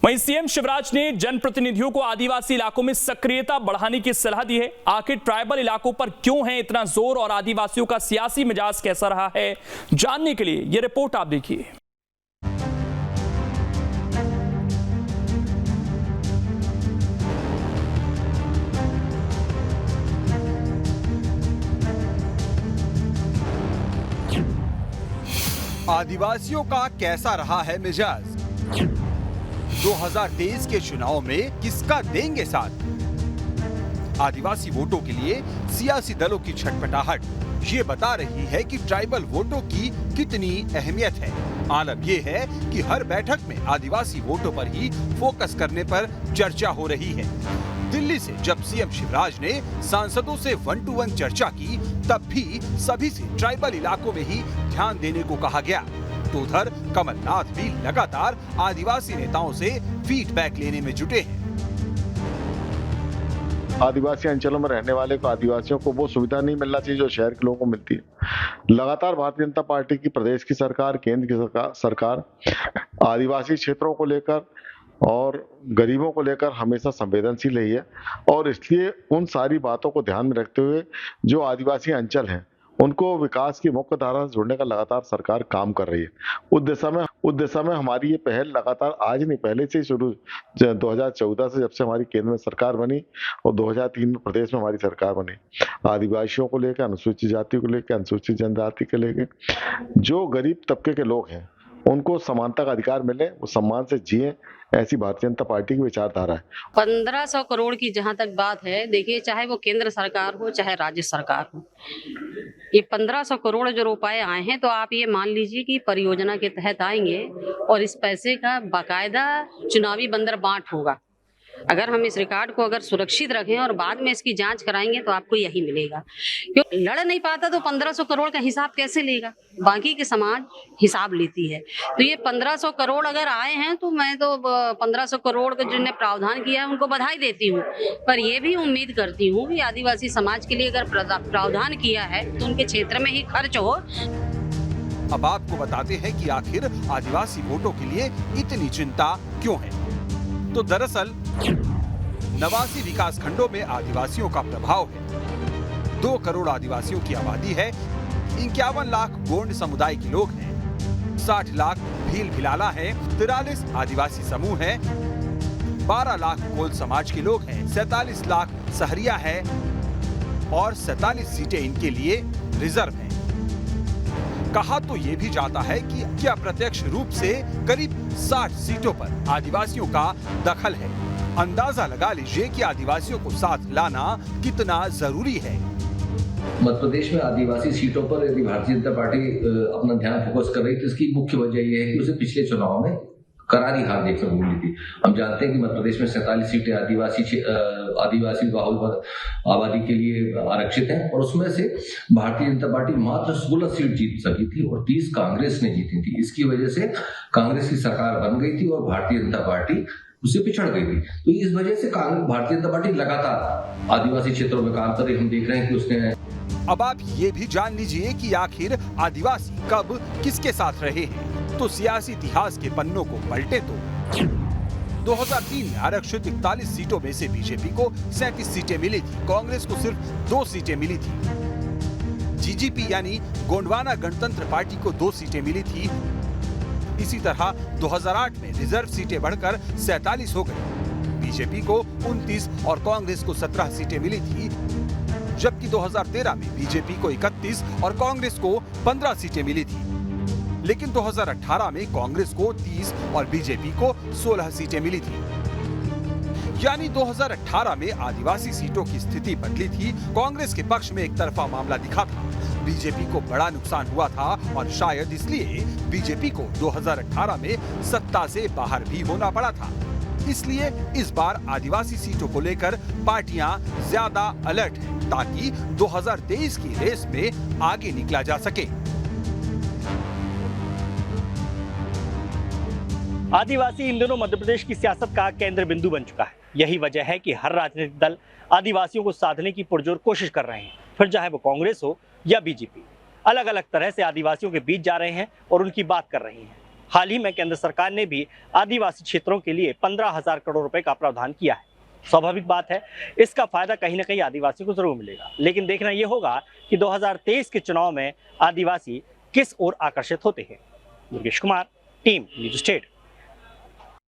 वहीं सीएम शिवराज ने जनप्रतिनिधियों को आदिवासी इलाकों में सक्रियता बढ़ाने की सलाह दी है। आखिर ट्राइबल इलाकों पर क्यों है इतना जोर और आदिवासियों का सियासी मिजाज कैसा रहा है, जानने के लिए यह रिपोर्ट आप देखिए। आदिवासियों का कैसा रहा है मिजाज? 2023 के चुनाव में किसका देंगे साथ? आदिवासी वोटों के लिए सियासी दलों की छटपटाहट ये बता रही है कि ट्राइबल वोटों की कितनी अहमियत है। आलम ये है कि हर बैठक में आदिवासी वोटों पर ही फोकस करने पर चर्चा हो रही है। दिल्ली से जब सीएम शिवराज ने सांसदों से 1-to-1 चर्चा की, तब भी सभी से ट्राइबल इलाकों में ही ध्यान देने को कहा गया। तो उधर कमलनाथ भी लगातार आदिवासी नेताओं से फीडबैक लेने में जुटे हैं। आदिवासी अंचलों में रहने वाले को आदिवासियों को वो सुविधा नहीं मिलना चाहिए जो शहर के लोगों को मिलती है। लगातार भारतीय जनता पार्टी की प्रदेश की सरकार, केंद्र की सरकार आदिवासी क्षेत्रों को लेकर और गरीबों को लेकर हमेशा संवेदनशील रही है और इसलिए उन सारी बातों को ध्यान में रखते हुए जो आदिवासी अंचल हैं उनको विकास की मुख्य धारा से जोड़ने का लगातार सरकार काम कर रही है। उस दिशा में हमारी ये पहल लगातार आज नहीं पहले से ही शुरू 2014 से जब से हमारी केंद्र में सरकार बनी और 2003 में प्रदेश में हमारी सरकार बनी, आदिवासियों को लेकर, अनुसूचित जाति को लेकर, अनुसूचित जनजाति को लेकर जो गरीब तबके के लोग हैं उनको समानता का अधिकार मिले, वो सम्मान से जिए, ऐसी भारतीय जनता पार्टी की विचारधारा है। 1500 करोड़ की जहां तक बात है, देखिए चाहे वो केंद्र सरकार हो चाहे राज्य सरकार हो, ये 1500 करोड़ जो रुपए आए हैं तो आप ये मान लीजिए कि परियोजना के तहत आएंगे और इस पैसे का बाकायदा चुनावी बंदरबांट होगा। अगर हम इस रिकॉर्ड को अगर सुरक्षित रखें और बाद में इसकी जांच कराएंगे तो आपको यही मिलेगा। क्यों लड़ नहीं पाता तो 1500 करोड़ का हिसाब कैसे लेगा? बाकी के समाज हिसाब लेती है। तो ये 1500 करोड़ अगर आए हैं तो मैं तो 1500 करोड़ का जिन्हें प्रावधान किया है उनको बधाई देती हूँ, पर ये भी उम्मीद करती हूँ कि आदिवासी समाज के लिए अगर प्रावधान किया है तो उनके क्षेत्र में ही खर्च हो। अब आपको बताते हैं कि आखिर आदिवासी वोटों के लिए इतनी चिंता क्यों है। तो दरअसल 89 विकास खंडों में आदिवासियों का प्रभाव है। 2 करोड़ आदिवासियों की आबादी है। 51 लाख गोंड समुदाय के लोग हैं। 60 लाख भील भिलाला है। 43 आदिवासी समूह हैं। 12 लाख कोल समाज के लोग हैं। 47 लाख सहरिया है और 47 सीटें इनके लिए रिजर्व हैं। कहा तो ये भी जाता है कि क्या प्रत्यक्ष रूप से करीब 60 सीटों पर आदिवासियों का दखल है। अंदाजा लगा लीजिए कि आदिवासियों को साथ लाना कितना जरूरी है। मध्य प्रदेश में आदिवासी सीटों पर यदि भारतीय जनता पार्टी अपना ध्यान फोकस कर रही है तो इसकी मुख्य वजह यह है कि उसे पिछले चुनाव में करारी हार देखने को मिली थी। हम जानते हैं कि मध्य प्रदेश में 47 सीटें आदिवासी बाहुल आबादी के लिए आरक्षित हैं और उसमें से भारतीय जनता पार्टी मात्र 16 सीट जीत सकी थी और 30 कांग्रेस ने जीती थी। इसकी वजह से कांग्रेस की सरकार बन गई थी और भारतीय जनता पार्टी उससे पिछड़ गई थी। तो इस वजह से भारतीय जनता पार्टी लगातार आदिवासी क्षेत्रों में काम कर रही। हम देख रहे हैं कि उसने अब आप ये भी जान लीजिए कि आखिर आदिवासी कब किसके साथ रहे हैं। तो सियासी इतिहास के पन्नों को पलटे तो 2003 में आरक्षित 41 सीटों में से बीजेपी को 37 सीटें मिली थी। कांग्रेस को सिर्फ 2 सीटें मिली थी। जीजीपी यानी गोंडवाना गणतंत्र पार्टी को 2 सीटें मिली थी। इसी तरह 2008 में रिजर्व सीटें बढ़कर 47 हो गई। बीजेपी को 29 और कांग्रेस को 17 सीटें मिली थी, जबकि 2013 में बीजेपी को 31 और कांग्रेस को 15 सीटें मिली थी। लेकिन 2018 में कांग्रेस को 30 और बीजेपी को 16 सीटें मिली थी। यानी 2018 में आदिवासी सीटों की स्थिति बदली थी। कांग्रेस के पक्ष में एक तरफा मामला दिखा था। बीजेपी को बड़ा नुकसान हुआ था और शायद इसलिए बीजेपी को 2018 में सत्ता से बाहर भी होना पड़ा था। इसलिए इस बार आदिवासी सीटों को लेकर पार्टियां ज्यादा अलर्ट हैं ताकि 2023 की रेस में आगे निकला जा सके। आदिवासी इन दिनों मध्य प्रदेश की सियासत का केंद्र बिंदु बन चुका है। यही वजह है कि हर राजनीतिक दल आदिवासियों को साधने की पुरजोर कोशिश कर रहे हैं, फिर चाहे वो कांग्रेस हो या बीजेपी। अलग अलग तरह से आदिवासियों के बीच जा रहे हैं और उनकी बात कर रहे हैं। हाल ही में केंद्र सरकार ने भी आदिवासी क्षेत्रों के लिए 15,000 करोड़ रुपए का प्रावधान किया है। स्वाभाविक बात है, इसका फायदा कहीं ना कहीं आदिवासी को जरूर मिलेगा, लेकिन देखना यह होगा कि 2023 के चुनाव में आदिवासी किस ओर आकर्षित होते हैं। Yogesh Kumar, team news state.